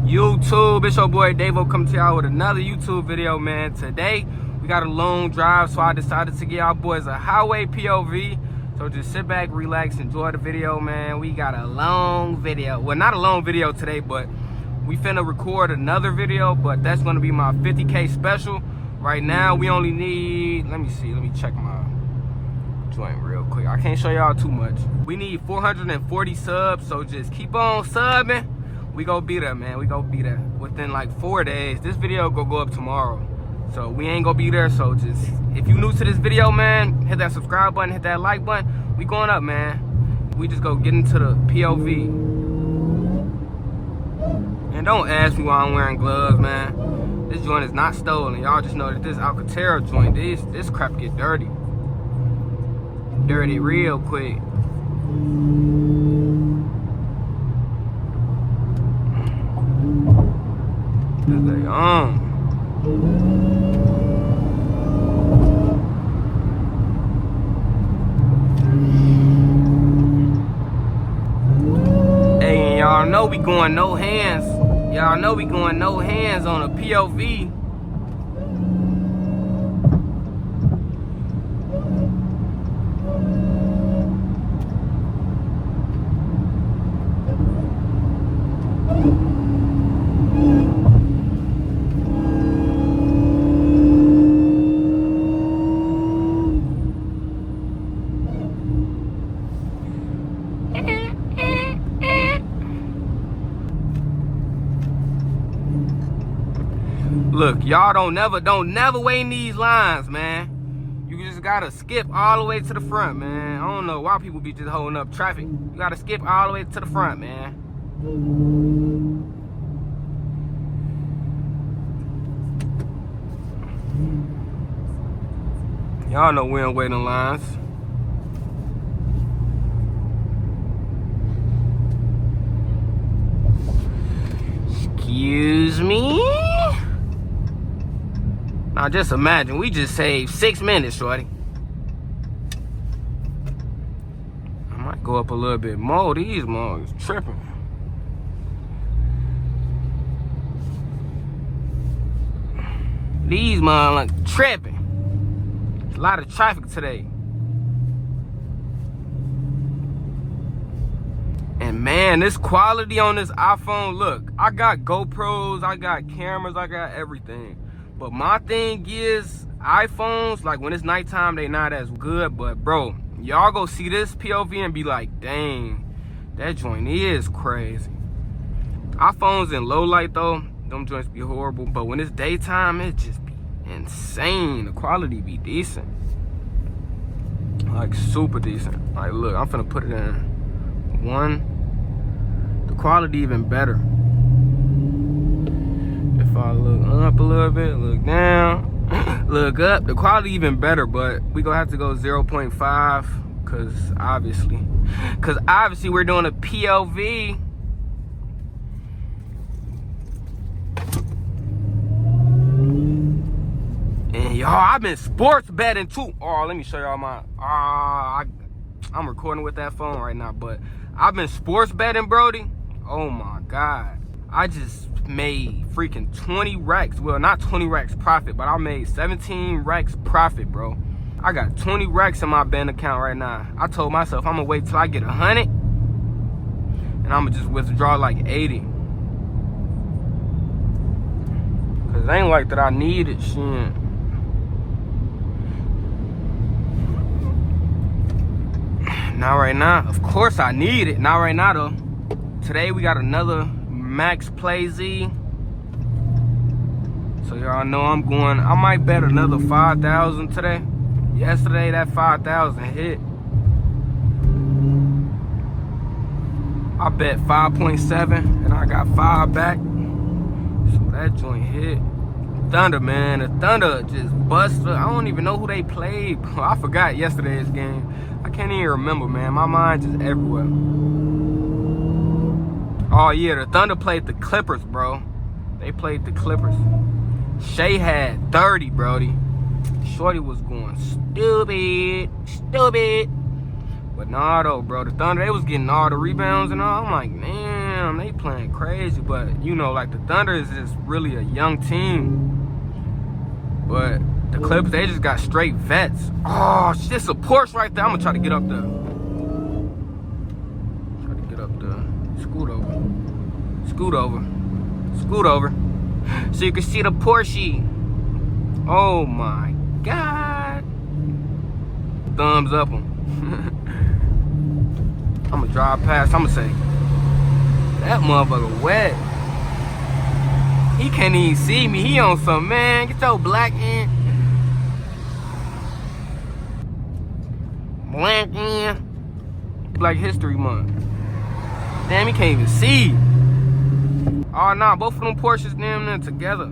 YouTube, it's your boy Davo coming to y'all with another YouTube video, man. Today we got a long drive, so I decided to give y'all boys a highway POV. So just sit back, relax, enjoy the video, man. We got a long video. Well, not a long video today, but we finna record another video, but that's gonna be my 50K special. Right now we only need, let me check my joint real quick. I can't show y'all too much. We need 440 subs, so just keep on subbing. We go be there, man. We go be there within like 4 days. This video go up tomorrow, so we ain't gonna be there. So just, if you new to this video, man, hit that subscribe button, hit that like button. We going up, man. We just go get into the POV. And don't ask me why I'm wearing gloves, man. This joint is not stolen. Y'all just know that this Alcantara joint, this crap get dirty. Dirty real quick. They on. Hey, and y'all know we going no hands. Y'all know we going no hands on a POV. Look, y'all don't never wait in these lines, man. You just gotta skip all the way to the front, man. I don't know why people be just holding up traffic. You gotta skip all the way to the front, man. Y'all know we don't wait in lines. Excuse me? Now just imagine, we just saved 6 minutes, shorty. I might go up a little bit more. These mugs tripping. These mugs like tripping. There's a lot of traffic today. And man, this quality on this iPhone, look, I got GoPros, I got cameras, I got everything. But my thing is, iPhones, like when it's nighttime, they not as good. But bro, y'all go see this POV and be like, dang, that joint is crazy. iPhones in low light though, them joints be horrible. But when it's daytime, it just be insane. The quality be decent. Like super decent. Like look, I'm finna put it in 1. The quality even better. If I look up a little bit, look down, look up, the quality even better, but we gonna have to go 0.5 because obviously we're doing a POV. And y'all, I've been sports betting too. Oh, let me show y'all my, I'm recording with that phone right now, but I've been sports betting, Brody. Oh my God. I just made freaking 20 racks. Well, not 20 racks profit, but I made 17 racks profit, bro. I got 20 racks in my bank account right now. I told myself I'm gonna wait till I get 100 and I'm gonna just withdraw like 80. Cause it ain't like that I need it, shit. Not right now. Of course I need it. Not right now though. Today we got another Max Play Z. So y'all know I'm going, I might bet another 5,000 today. Yesterday that 5,000 hit. I bet 5.7 and I got 5 back. So that joint hit. Thunder, man, the Thunder just busted. I don't even know who they played. I forgot yesterday's game. I can't even remember, man. My mind just everywhere. Oh yeah, the Thunder played the Clippers, bro. They played the Clippers. Shea had 30, Brody. Shorty was going stupid. But nah though, bro, the Thunder, they was getting all the rebounds and all. I'm like, man, damn, they playing crazy. But, you know, like, the Thunder is just really a young team. But the Clippers, they just got straight vets. Oh, it's a Porsche right there. I'm going to try to get up there. Scoot over. Scoot over. Scoot over. So you can see the Porsche. Oh, my God. Thumbs up him. I'm going to drive past. I'm going to say, that motherfucker wet. He can't even see me. He on some, man. Get your black in. Black in. Black History Month. Damn, he can't even see. Oh, nah. Both of them Porsches damn near together.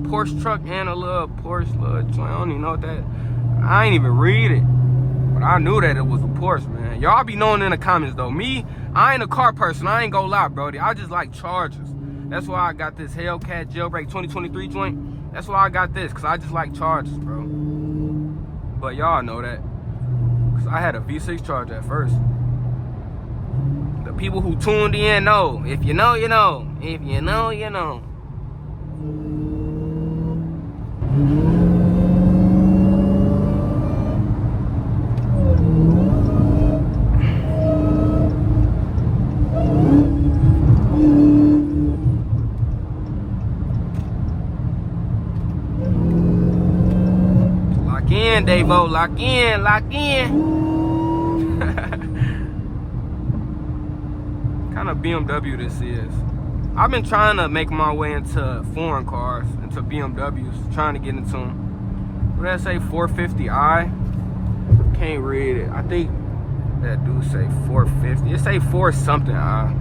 Porsche truck and a little Porsche little joint. I don't even know what that. I ain't even read it. But I knew that it was a Porsche, man. Y'all be knowing in the comments, though. Me, I ain't a car person. I ain't gonna lie, brody. I just like Chargers. That's why I got this Hellcat Jailbreak 2023 joint. That's why I got this, because I just like Chargers, bro. But y'all know that. Because I had a V6 Charger at first. The people who tuned in know. If you know, you know. If you know, you know. Lock in, Davo. Lock in. Lock in. Kind of BMW this is. I've been trying to make my way into foreign cars, into BMWs, trying to get into them. What did I say, 450i? Can't read it. I think that do say 450. It say 4 something I.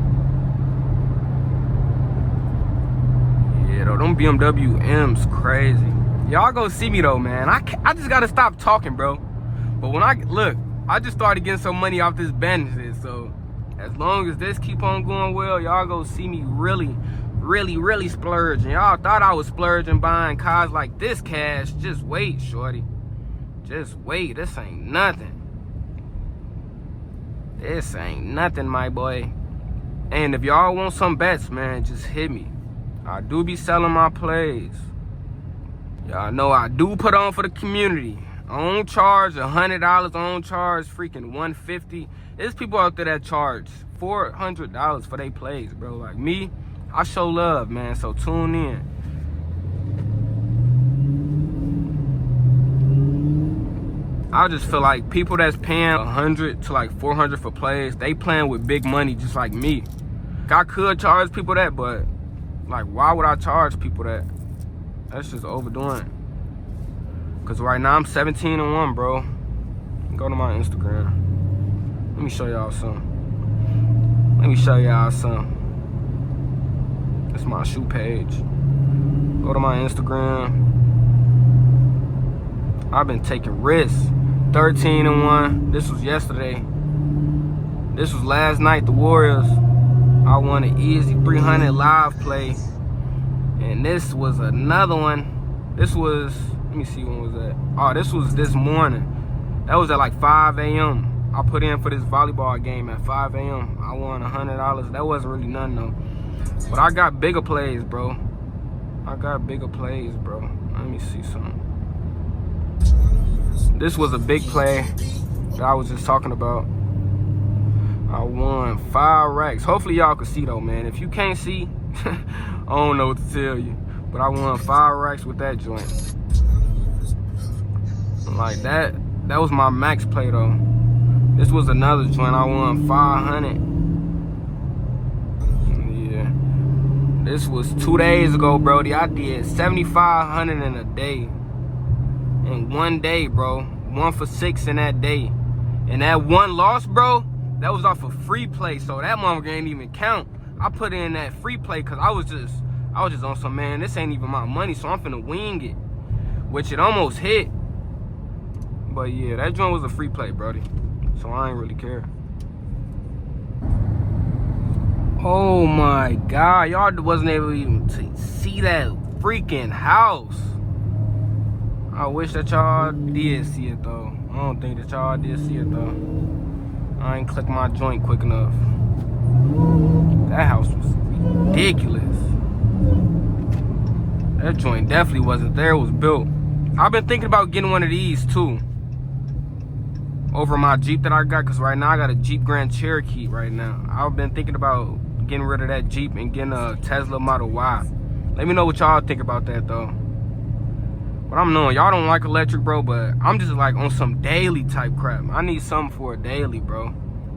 Yeah, though, them BMW M's crazy. Y'all go see me though, man. I just gotta stop talking, bro. But when I look, I just started getting some money off this business, so as long as this keep on going well, y'all go see me really splurging. Y'all thought I was splurging buying cars like this cash. Just wait, shorty. Just wait. This ain't nothing. This ain't nothing, my boy. And if y'all want some bets, man, just hit me. I do be selling my plays. Y'all know I do put on for the community. On charge $100, on charge freaking $150. There's people out there that charge $400 for their plays, bro. Like me, I show love, man. So tune in. I just feel like people that's paying $100 to like $400 for plays, they playing with big money just like me. I could charge people that, but like, why would I charge people that? That's just overdoing it. Cause right now I'm 17-1, bro. Go to my Instagram. Let me show y'all something. Let me show y'all something. It's my shoe page. Go to my Instagram. I've been taking risks. 13-1. This was yesterday. This was last night, the Warriors. I won an easy 300 live play. And this was another one. This was, let me see, when was that? Oh, this was this morning. That was at like 5 a.m. I put in for this volleyball game at 5 a.m. I won $100. That wasn't really nothing though. But I got bigger plays, bro. I got bigger plays, bro. Let me see something. This was a big play that I was just talking about. I won 5 racks. Hopefully y'all can see though, man. If you can't see, I don't know what to tell you. But I won 5 racks with that joint. Like that was my max play though. This was another joint. I won 500. Yeah. This was 2 days ago, brody. I did 7,500 in a day. In 1 day, bro. 1 for 6 in that day. And that one loss, bro, that was off a free play. So that motherfucker ain't even count. I put in that free play because I was just on some, man, this ain't even my money, so I'm finna wing it. Which it almost hit. But yeah, that joint was a free play, brody. So I ain't really care. Oh my God, y'all wasn't able even to see that freaking house. I wish that y'all did see it though. I don't think that y'all did see it though. I ain't click my joint quick enough. That house was ridiculous. That joint definitely wasn't there. It was built. I've been thinking about getting one of these too over my Jeep that I got, because right now I got a Jeep Grand Cherokee right now. I've been thinking about getting rid of that Jeep and getting a Tesla Model Y. Let me know what y'all think about that though. But I'm knowing y'all don't like electric, bro, but I'm just like on some daily type crap. I need something for a daily, bro.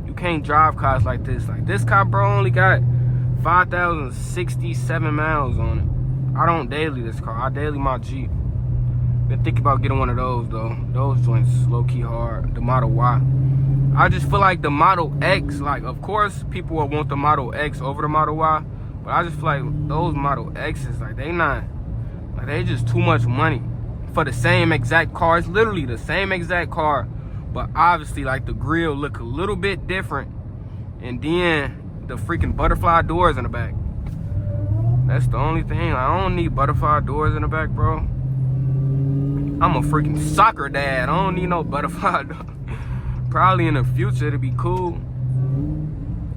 You can't drive cars like this. Like this car, bro, only got 5,067 miles on it. I don't daily this car. I daily my Jeep. Been thinking about getting one of those though. Those joints low-key hard. The Model Y. I just feel like the Model X, like of course people will want the Model X over the Model Y, but I just feel like those Model X's, like they just too much money for the same exact car. It's literally the same exact car, but obviously like the grill look a little bit different, and then the freaking butterfly doors in the back. That's the only thing. I don't need butterfly doors in the back, bro. I'm a freaking soccer dad. I don't need no butterfly door. Probably in the future it'll be cool.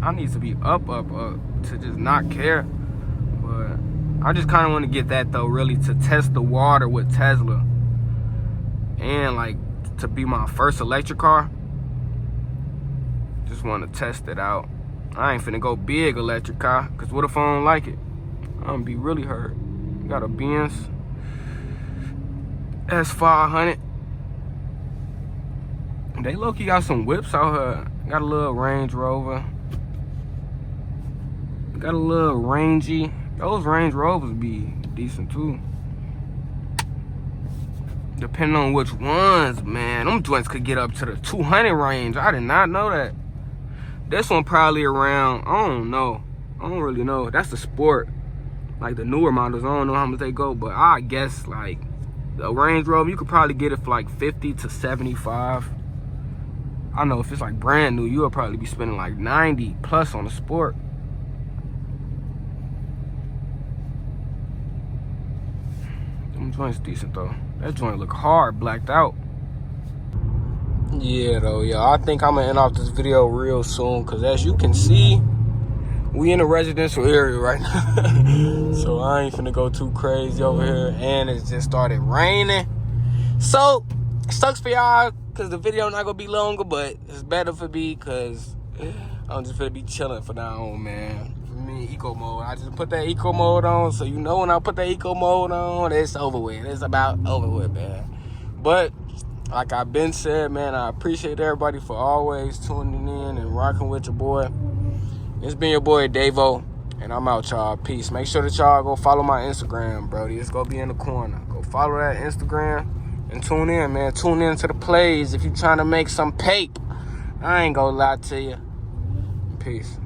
I need to be up to just not care. But I just kind of want to get that though, really, to test the water with Tesla. And like to be my first electric car. Just want to test it out. I ain't finna go big electric car, cause what if I don't like it? I'm gonna be really hurt. Got a Benz S500. They low-key got some whips out here. Got a little Range Rover. Got a little Rangy. Those Range Rovers be decent too. Depending on which ones, man. Them joints could get up to the 200 range. I did not know that. This one probably around, I don't know. I don't really know. That's the Sport. Like the newer models, I don't know how much they go, but I guess like the Range Rover, you could probably get it for like 50 to 75. I know if it's like brand new, you'll probably be spending like 90 plus on the Sport. Them joints decent though. That joint look hard, blacked out. Yeah though, yeah. I think I'm gonna end off this video real soon, cause as you can see, we in a residential area right now. So I ain't finna go too crazy over here. And it just started raining. So, it sucks for y'all, cause the video not gonna be longer, but it's better for me, cause I'm just gonna be chilling for now on, man. For me, eco mode. I just put that eco mode on, so you know when I put that eco mode on, it's over with. It's about over with, man. But like I've been said, man, I appreciate everybody for always tuning in and rocking with your boy. It's been your boy Davo, and I'm out, y'all. Peace. Make sure that y'all go follow my Instagram, brody. It's gonna be in the corner. Go follow that Instagram and tune in, man. Tune in to the plays if you trying to make some pape. I ain't gonna lie to you. Peace.